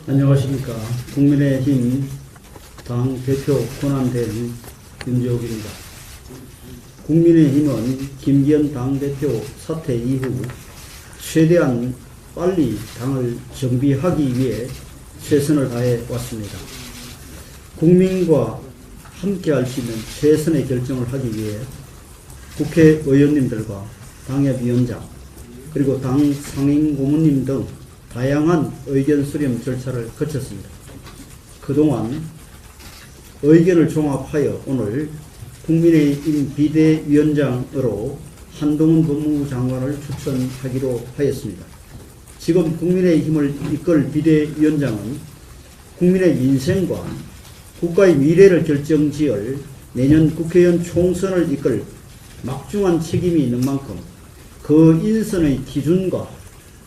안녕하십니까. 국민의힘 당대표 권한대행 윤재옥입니다. 국민의힘은 김기현 당대표 사퇴 이후 최대한 빨리 당을 정비하기 위해 최선을 다해 왔습니다. 국민과 함께할 수 있는 최선의 결정을 하기 위해 국회의원님들과 당협위원장 그리고 당 상임고문님 등 다양한 의견 수렴 절차를 거쳤습니다. 그동안 의견을 종합하여 오늘 국민의힘 비대위원장으로 한동훈 법무부 장관을 추천하기로 하였습니다. 지금 국민의힘을 이끌 비대위원장은 국민의 민생과 국가의 미래를 결정지을 내년 국회의원 총선을 이끌 막중한 책임이 있는 만큼 그 인선의 기준과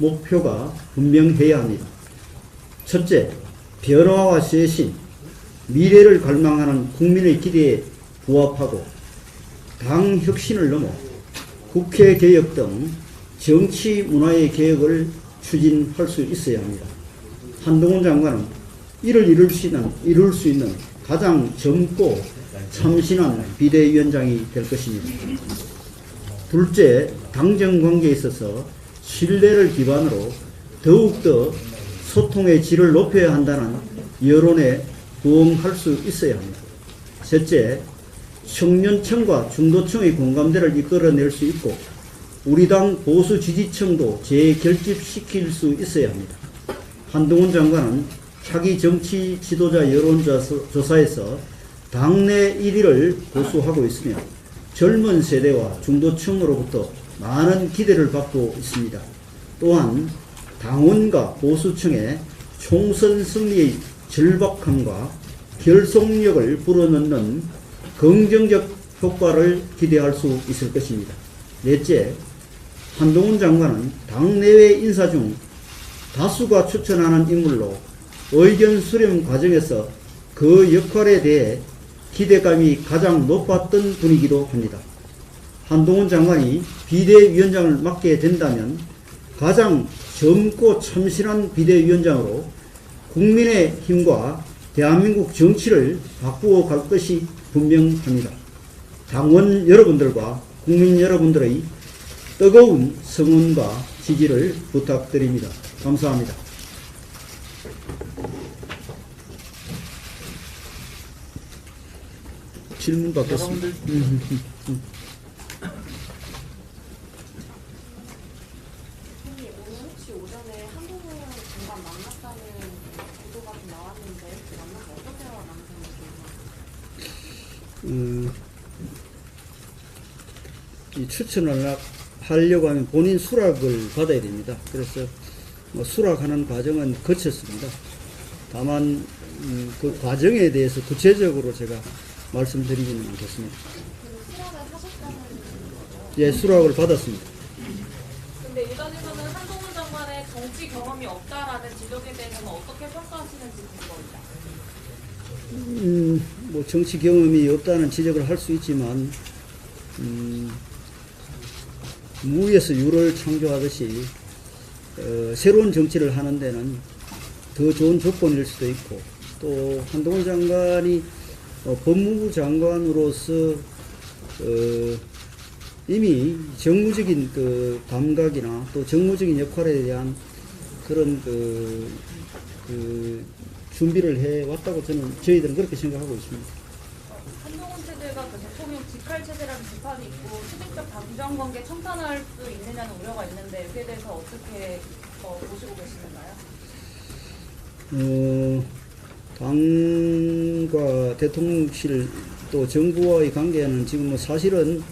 목표가 분명해야 합니다. 첫째, 변화와 쇄신, 미래를 갈망하는 국민의 기대에 부합하고 당 혁신을 넘어 국회 개혁 등 정치 문화의 개혁을 추진할 수 있어야 합니다. 한동훈 장관은 이를 이룰 수 있는 가장 젊고 참신한 비대위원장이 될 것입니다. 둘째, 당정 관계에 있어서 신뢰를 기반으로 더욱더 소통의 질을 높여야 한다는 여론에 부응할 수 있어야 합니다. 셋째, 청년층과 중도층의 공감대를 이끌어낼 수 있고 우리 당 보수 지지층도 재결집시킬 수 있어야 합니다. 한동훈 장관은 차기 정치 지도자 여론조사에서 당내 1위를 고수하고 있으며 젊은 세대와 중도층으로부터 많은 기대를 받고 있습니다. 또한 당원과 보수층의 총선 승리의 절박함과 결속력을 불어넣는 긍정적 효과를 기대할 수 있을 것입니다. 넷째, 한동훈 장관은 당내외 인사 중 다수가 추천하는 인물로 의견 수렴 과정에서 그 역할에 대해 기대감이 가장 높았던 분이기도 합니다. 한동훈 장관이 비대위원장을 맡게 된다면 가장 젊고 참신한 비대위원장으로 국민의 힘과 대한민국 정치를 바꾸어 갈 것이 분명합니다. 당원 여러분들과 국민 여러분들의 뜨거운 성원과 지지를 부탁드립니다. 감사합니다. 질문 받겠습니다. 혹시 오전에 한동훈 장관 만났다는 보도가 좀 나왔는데 만나서 어떻게 만났는지 이 추천을 하려고 하면 본인 수락을 받아야 됩니다. 그래서 수락하는 과정은 거쳤습니다. 다만 그 과정에 대해서 구체적으로 제가 말씀드리지는 않겠습니다. 수락을 하셨다는 거죠? 예, 수락을 받았습니다. 근데 일각에서는 한동훈 장관의 정치 경험이 없다라는 지적에 대해서는 어떻게 평가하시는지 궁금합니다. 뭐 정치 경험이 없다는 지적을 할 수 있지만 무에서 유를 창조하듯이 새로운 정치를 하는 데는 더 좋은 조건일 수도 있고 또 한동훈 장관이 법무부 장관으로서 이미 정무적인 그 감각이나 또 정무적인 역할에 대한 그런 준비를 해왔다고 저희들은 그렇게 생각하고 있습니다. 한동훈 체제가 그 대통령 직할 체제라는 비판이 있고 수직적 당정관계 청산할 수 있느냐는 우려가 있는데 여기에 대해서 어떻게 보시고 계시는가요? 당과 대통령실 또 정부와의 관계는 지금 사실은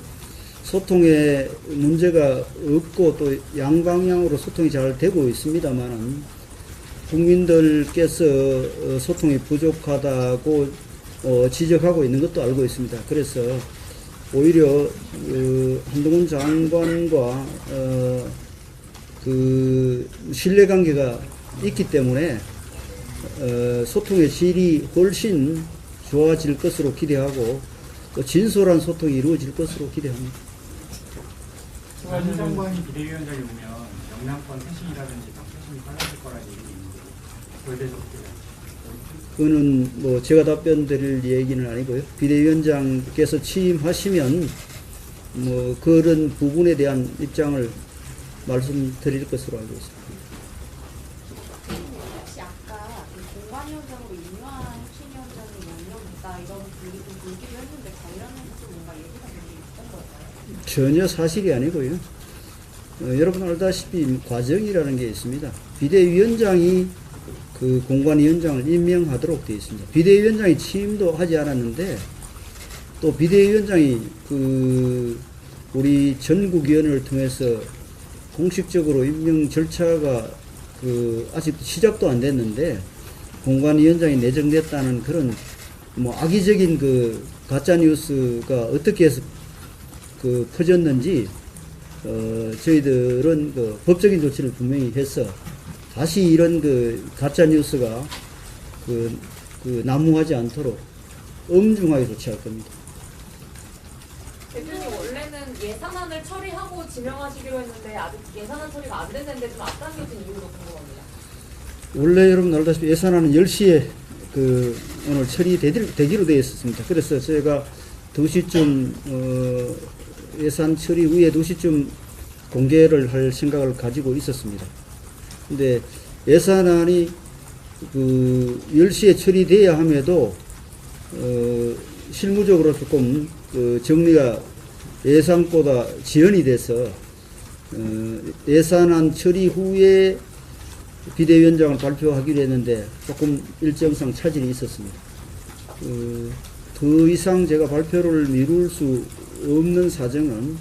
소통에 문제가 없고 또 양방향으로 소통이 잘 되고 있습니다만은 국민들께서 소통이 부족하다고 지적하고 있는 것도 알고 있습니다. 그래서 오히려 한동훈 장관과 그 신뢰관계가 있기 때문에 소통의 질이 훨씬 좋아질 것으로 기대하고 또 진솔한 소통이 이루어질 것으로 기대합니다. 한 장관이 비대위원장이 오면 영남권 쇄신이라든지 당 쇄신이 빨라질 거라는 얘기가 있는데 그거에 대해서 어떻게 그거는 뭐 제가 답변 드릴 얘기는 아니고요. 비대위원장께서 취임하시면 뭐 그런 부분에 대한 입장을 말씀드릴 것으로 알고 있습니다. 혹시 아까 이 공관위원장으로 임요한 혁신위원장이 연령이다 이런 분이 좀 돌기도 했는데 관련해서 좀 뭔가 얘기가 된 게 있던 걸까요? 전혀 사실이 아니고요. 여러분 알다시피 과정이라는 게 있습니다. 비대위원장이 그 공관위원장을 임명하도록 되어 있습니다. 비대위원장이 취임도 하지 않았는데 또 비대위원장이 그 우리 전국위원회를 통해서 공식적으로 임명 절차가 그 아직 시작도 안 됐는데 공관위원장이 내정됐다는 그런 뭐 악의적인 그 가짜 뉴스가 어떻게 해서 그 퍼졌는지 저희들은 그 법적인 조치를 분명히 해서 다시 이런 그 가짜 뉴스가 그 난무하지 않도록 엄중하게 조치할 겁니다. 대표님 원래는 예산안을 처리하고 지명하시기로 했는데 아직 예산안 처리가 안 됐는데 좀 앞당겨진 이유도 궁금합니다. 원래 여러분 알다시피 예산안은 10시에 그 오늘 처리되기로 되어 있었습니다. 그래서 저희가 2시쯤 예산 처리 후에 2시쯤 공개를 할 생각을 가지고 있었습니다. 근데 예산안이 그 10시에 처리돼야 함에도 실무적으로 조금 그 정리가 예상보다 지연이 돼서 예산안 처리 후에 비대위원장을 발표하기로 했는데 조금 일정상 차질이 있었습니다. 더 이상 제가 발표를 미룰 수 없는 사정은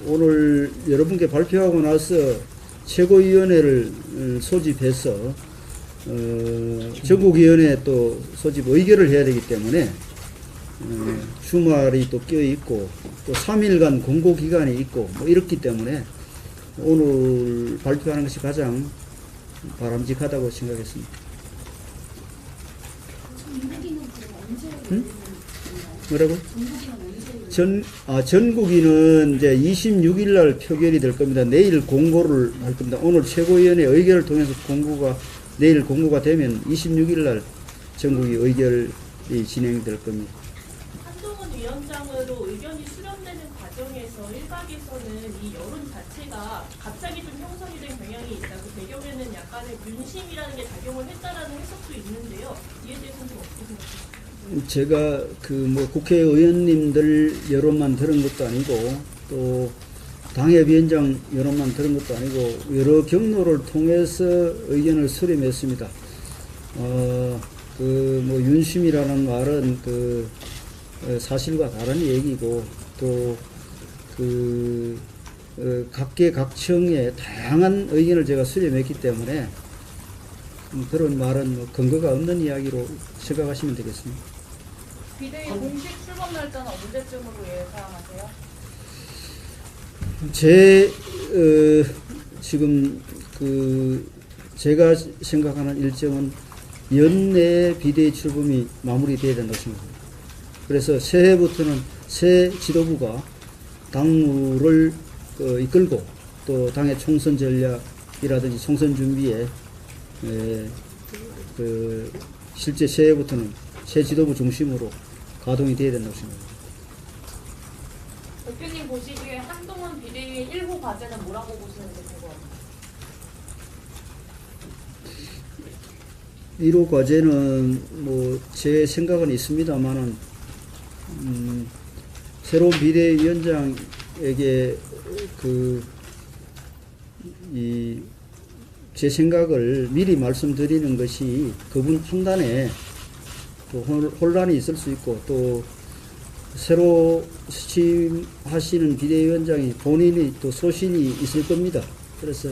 오늘 여러분께 발표하고 나서 최고위원회를 소집해서 전국위원회 또 소집 의결을 해야 되기 때문에 주말이 또 껴있고 또 3일간 공고기간이 있고 뭐 이렇기 때문에 오늘 발표하는 것이 가장 바람직하다고 생각했습니다. 응? 뭐라고? 전국위는 이제 26일 날 표결이 될 겁니다. 내일 공고를 할 겁니다. 오늘 최고위원회 의결을 통해서 내일 공고가 되면 26일 날 전국위 의결이 진행될 겁니다. 한동훈 위원장으로 의견이 수렴되는 과정에서 일각에서는 이 여론 자체가 갑자기 좀 형성이 된 경향이 있다. 그 배경에는 약간의 윤심이라는 게 작용을 했다라는 해석도 있는데요. 이에 대해서는 좀 어떻게 생각하세요? 제가 그 뭐 국회의원님들 여론만 들은 것도 아니고 또 당협위원장 여론만 들은 것도 아니고 여러 경로를 통해서 의견을 수렴했습니다. 그 뭐 윤심이라는 말은 그 사실과 다른 얘기고 또 그 각계각층의 다양한 의견을 제가 수렴했기 때문에 그런 말은 뭐 근거가 없는 이야기로 생각하시면 되겠습니다. 비대위 공식 출범 날짜는 언제쯤으로 예상하세요? 지금 그 제가 생각하는 일정은 연내 비대위 출범이 마무리돼야 된다고 생각합니다. 그래서 새해부터는 새 지도부가 당무를 이끌고 또 당의 총선 전략이라든지 총선 준비에 그 실제 새해부터는 새 지도부 중심으로 가동이 돼야 된다고 생각합니다. 대표님 보시기에 한동훈 비대위의 1호 과제는 뭐라고 보시는지 궁금합니다. 1호 과제는 뭐 제 생각은 있습니다만은 새로운 비대위원장에게 제 생각을 미리 말씀드리는 것이 그분 판단에 또 혼란이 있을 수 있고 또 새로 취임하시는 비대위원장이 본인이 또 소신이 있을 겁니다. 그래서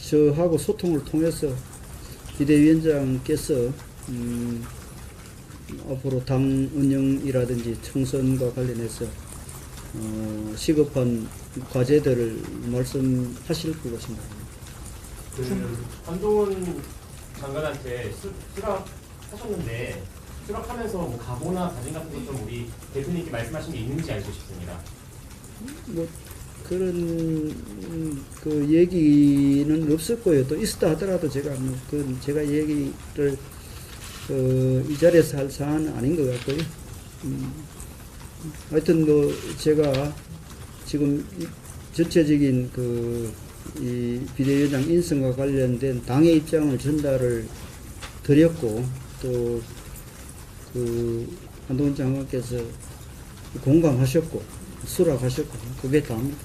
저하고 소통을 통해서 비대위원장께서 앞으로 당 운영이라든지 총선과 관련해서 시급한 과제들을 말씀하실 거고 생각합니다. 한동훈 장관한테 수락하셨는데 수락하면서 뭐 각오나 다짐 같은 것 좀 우리 대표님께 말씀하신 게 있는지 알고 싶습니다. 뭐 그런 그 얘기는 없었고요. 또 있었다 하더라도 제가 제가 얘기를 이 자리에서 할 사안은 아닌 것 같고요. 하여튼 뭐 제가 지금 전체적인 이 비대위원장 인선과 관련된 당의 입장을 전달을 드렸고, 또 한동훈 장관께서 공감하셨고 수락하셨고, 그게 다입니다.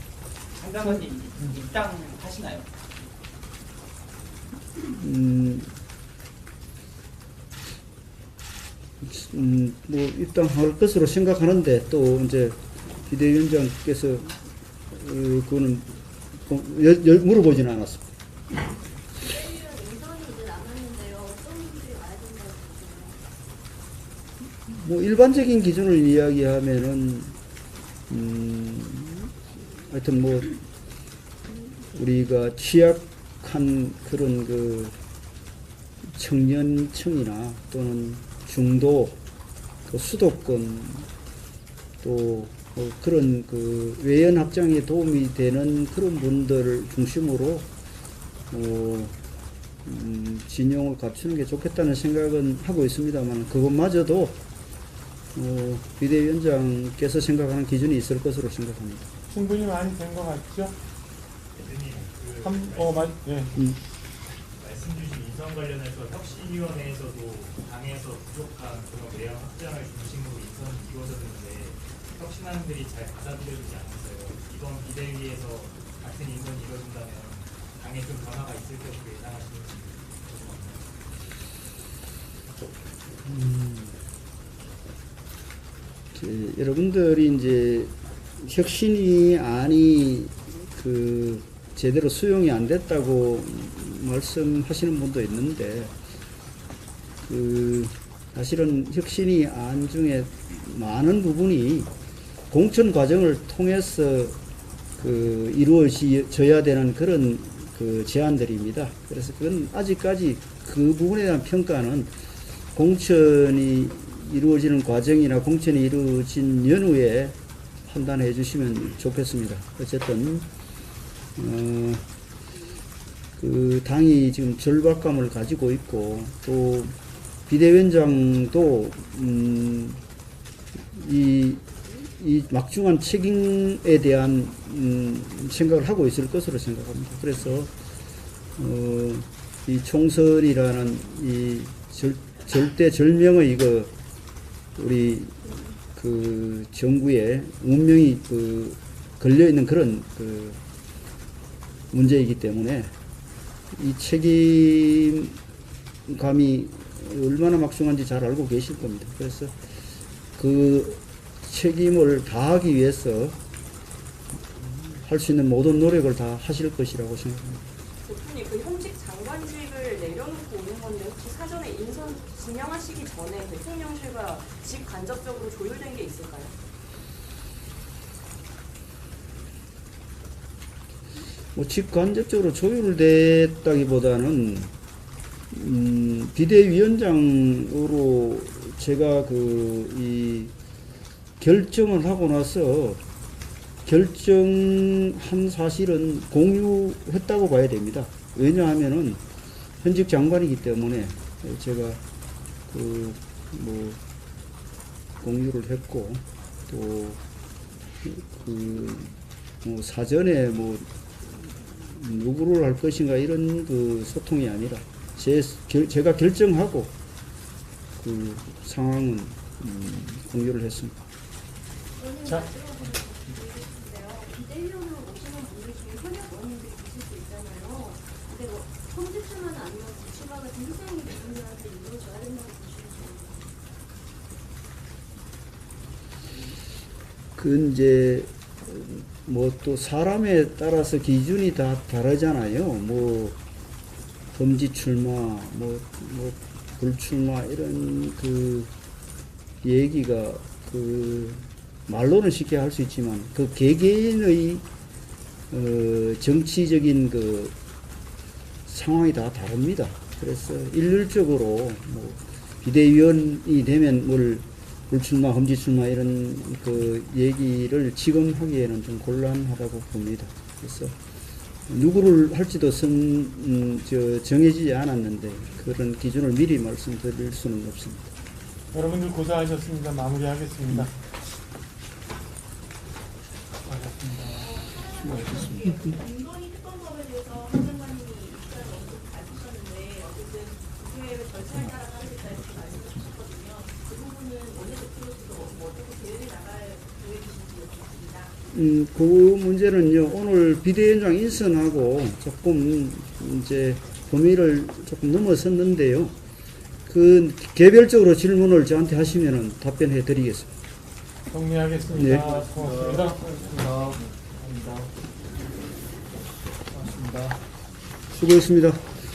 한 장관님 입당하시나요? 뭐 입당할 것으로 생각하는데, 또 이제 비대위원장께서 그거는 물어보지는 않았습니다. 비대위원 인선이 이제 남았는데요. 어떤 분들이 와야 된다고 보시나요? 뭐 일반적인 기준을 이야기하면은 하여튼 뭐 우리가 취약한 그런 그 청년층이나 또는 중도, 또 수도권, 또 그런 그 외연 확장에 도움이 되는 그런 분들을 중심으로 진영을 갖추는 게 좋겠다는 생각은 하고 있습니다만, 그것마저도 비대위원장께서 생각하는 기준이 있을 것으로 생각합니다. 충분히 많이 된 것 같죠? 대표님, 예. 말씀 주신 인선 관련해서 혁신위원회에서도 당에서 부족한 그런 외연 확장을 중심으로 인선 이루어졌는데 혁신안들이 잘 받아들여지지 않았어요. 이번 비대위에서 같은 인선이 이루어진다면 당에 좀 변화가 있을 것으로 예상하시는지 죄송합니다. 여러분들이 이제 혁신이 제대로 수용이 안 됐다고 말씀하시는 분도 있는데, 사실은 혁신이 안 중에 많은 부분이 공천 과정을 통해서 이루어져야 되는 그런 제안들입니다. 그래서 그건 아직까지 그 부분에 대한 평가는 공천이 이루어지는 과정이나 공천이 이루어진 연후에 판단해 주시면 좋겠습니다. 어쨌든 당이 지금 절박감을 가지고 있고, 또 비대위원장도 이 막중한 책임에 대한 생각을 하고 있을 것으로 생각합니다. 그래서 이 총선이라는 이 절대절명의 우리 정부의 운명이 걸려 있는 그런 문제이기 때문에 이 책임감이 얼마나 막중한지 잘 알고 계실 겁니다. 그래서 그 책임을 다하기 위해서 할 수 있는 모든 노력을 다 하실 것이라고 생각합니다. 대표님, 현직 장관직을 내려놓고 오는 건데 혹시 사전에 인선 지명하시기 전에 대통령실과 직간접적으로 조율된 게 있을까요? 뭐 직간접적으로 조율됐다기보다는 비대위원장으로 제가 이 결정을 하고 나서 결정한 사실은 공유했다고 봐야 됩니다. 왜냐하면은 현직 장관이기 때문에 제가 공유를 했고, 또 사전에 누구를 할 것인가 이런 소통이 아니라 제가 결정하고 상황은 공유를 했습니다. 자. 비대위원으로 오시는 분들 중에 현역 의원님들이 계실 수 있잖아요. 근데 컴퓨터만 아니면 지출과 같은 희생이 이분들한테 이루어져야 된다고 보시는 거예요. 그 이제 또 사람에 따라서 기준이 다 다르잖아요. 범지 출마, 불출마 이런 얘기가 말로는 쉽게 할 수 있지만 개개인의 정치적인 상황이 다 다릅니다. 그래서 일률적으로 비대위원이 되면 불출마, 험지출마 이런 그 얘기를 지금 하기에는 좀 곤란하다고 봅니다. 그래서 누구를 할지도 정해지지 않았는데 그런 기준을 미리 말씀드릴 수는 없습니다. 여러분들 고생하셨습니다. 마무리하겠습니다. 김건희 특검법에 대해서 한 장관님이 입장을 어떻게 밝히셨는데 어쨌든 국회의 절차에 따라 따르겠다 이렇게 말씀을 주셨거든요. 그 부분은 원내 대표로서도 어떻게 대응해 나갈 계획이신지 여쭙습니다. 그 문제는요, 오늘 비대위원장 인선하고 조금 이제 범위를 조금 넘어섰는데요. 그 개별적으로 질문을 저한테 하시면은 답변해 드리겠습니다. 정리하겠습니다. 네. 고맙습니다. 수고했습니다.